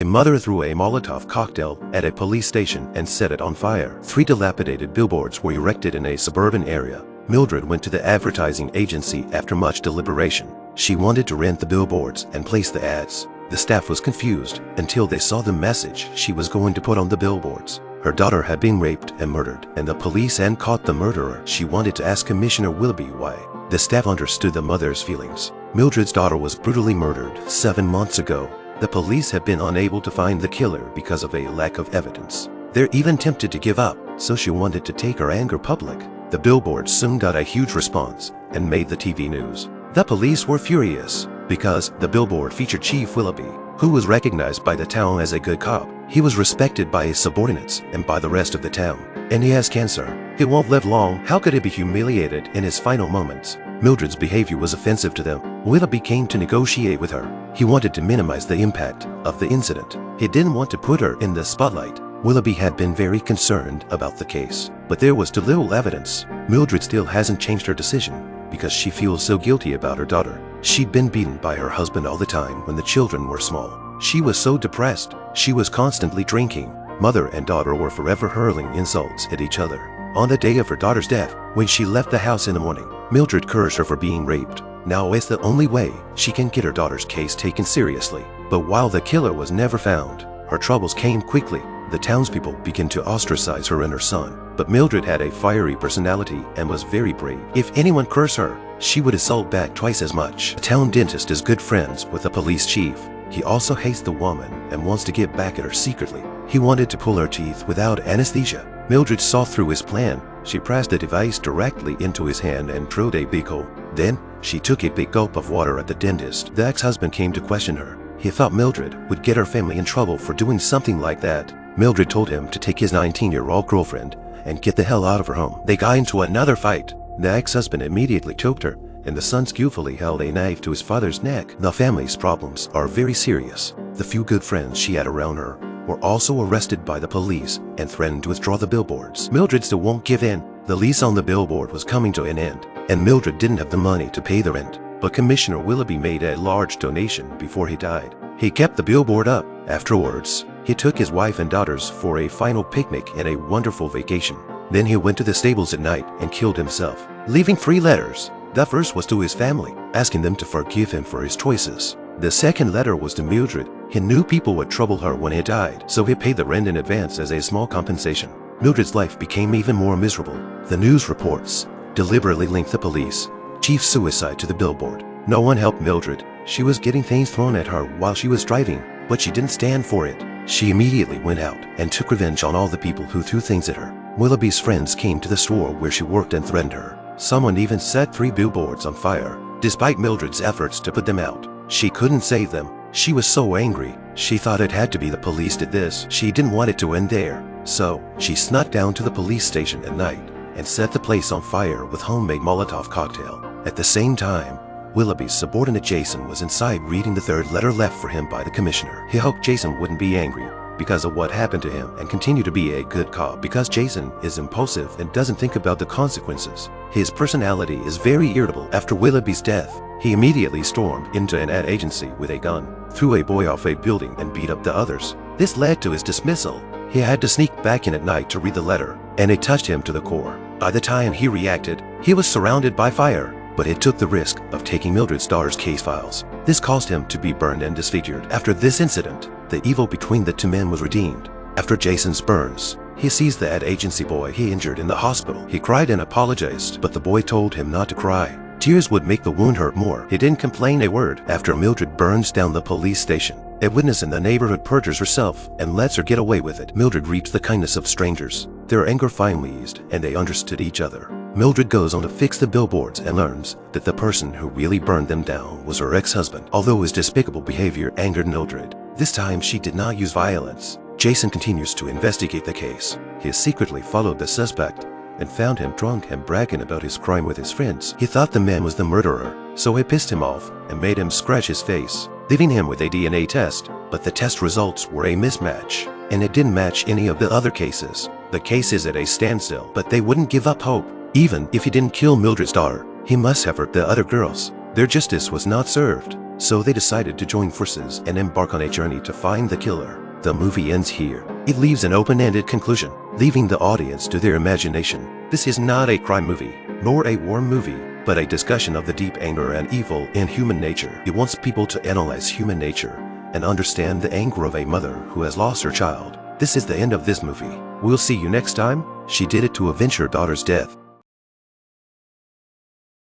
mother threw a Molotov cocktail at a police station and set it on fire. 3 dilapidated billboards were erected in a suburban area. Mildred went to the advertising agency after much deliberation. She wanted to rent the billboards and place the ads. The staff was confused until they saw the message she was going to put on the billboards. Her daughter had been raped and murdered, and the police had caught the murderer. She wanted to ask Commissioner Willoughby why. The staff understood the mother's feelings. Mildred's daughter was brutally murdered 7 months ago. The police had been unable to find the killer because of a lack of evidence. They're even tempted to give up, so she wanted to take her anger public. The billboard soon got a huge response and made the TV news. The police were furious because the billboard featured Chief Willoughby, who was recognized by the town as a good cop. He was respected by his subordinates and by the rest of the town. And he has cancer. He won't live long. How could he be humiliated in his final moments? Mildred's behavior was offensive to them. Willoughby came to negotiate with her. He wanted to minimize the impact of the incident. He didn't want to put her in the spotlight. Willoughby had been very concerned about the case, but there was too little evidence. Mildred still hasn't changed her decision because she feels so guilty about her daughter. She'd been beaten by her husband all the time when the children were small. She was so depressed. She was constantly drinking. Mother and daughter were forever hurling insults at each other. On the day of her daughter's death, when she left the house in the morning, Mildred cursed her for being raped. Now it's the only way she can get her daughter's case taken seriously. But while the killer was never found, her troubles came quickly. The townspeople began to ostracize her and her son. But Mildred had a fiery personality and was very brave. If anyone cursed her, she would assault back twice as much. The town dentist is good friends with the police chief. He also hates the woman and wants to get back at her secretly. He wanted to pull her teeth without anesthesia. Mildred saw through his plan. She pressed the device directly into his hand and drilled a big hole. Then, she took a big gulp of water at the dentist. The ex-husband came to question her. He thought Mildred would get her family in trouble for doing something like that. Mildred told him to take his 19-year-old girlfriend and get the hell out of her home. They got into another fight. The ex-husband immediately choked her, and the son skillfully held a knife to his father's neck. The family's problems are very serious. The few good friends she had around her were also arrested by the police and threatened to withdraw the billboards. Mildred still won't give in. The lease on the billboard was coming to an end, and Mildred didn't have the money to pay the rent. But Commissioner Willoughby made a large donation before he died. He kept the billboard up. Afterwards, he took his wife and daughters for a final picnic and a wonderful vacation. Then he went to the stables at night and killed himself, leaving 3 letters. The first was to his family, asking them to forgive him for his choices. The second letter was to Mildred. He knew people would trouble her when he died, so he paid the rent in advance as a small compensation. Mildred's life became even more miserable. The news reports deliberately linked the police chief's suicide to the billboard. No one helped Mildred. She was getting things thrown at her while she was driving, but she didn't stand for it. She immediately went out and took revenge on all the people who threw things at her. Willoughby's friends came to the store where she worked and threatened her. Someone even set 3 billboards on fire. Despite Mildred's efforts to put them out, she couldn't save them. She was so angry. She thought it had to be the police did this. She didn't want it to end there. So, she snuck down to the police station at night and set the place on fire with homemade Molotov cocktail. At the same time, Willoughby's subordinate Jason was inside reading the 3rd letter left for him by the commissioner. He hoped Jason wouldn't be angry because of what happened to him and continue to be a good cop because Jason is impulsive and doesn't think about the consequences. His personality is very irritable. After Willoughby's death, he immediately stormed into an ad agency with a gun, threw a boy off a building and beat up the others. This led to his dismissal. He had to sneak back in at night to read the letter, and it touched him to the core. By the time he reacted, he was surrounded by fire, but it took the risk of taking Mildred's daughter's case files. This caused him to be burned and disfigured. After this incident, the evil between the 2 men was redeemed. After Jason's burns, he sees the ad agency boy he injured in the hospital. He cried and apologized, but the boy told him not to cry. Tears would make the wound hurt more. He didn't complain a word. After Mildred burns down the police station, a witness in the neighborhood perjures herself and lets her get away with it. Mildred reaps the kindness of strangers. Their anger finally eased, and they understood each other. Mildred goes on to fix the billboards and learns that the person who really burned them down was her ex-husband. Although his despicable behavior angered Mildred, this time she did not use violence. Jason continues to investigate the case. He secretly followed the suspect and found him drunk and bragging about his crime with his friends. He thought the man was the murderer, so he pissed him off and made him scratch his face, leaving him with a DNA test. But the test results were a mismatch, and it didn't match any of the other cases. The case is at a standstill, but they wouldn't give up hope. Even if he didn't kill Mildred's daughter, he must have hurt the other girls. Their justice was not served. So they decided to join forces and embark on a journey to find the killer. The movie ends here. It leaves an open-ended conclusion, leaving the audience to their imagination. This is not a crime movie, nor a war movie, but a discussion of the deep anger and evil in human nature. It wants people to analyze human nature and understand the anger of a mother who has lost her child. This is the end of this movie. We'll see you next time. She did it to avenge her daughter's death.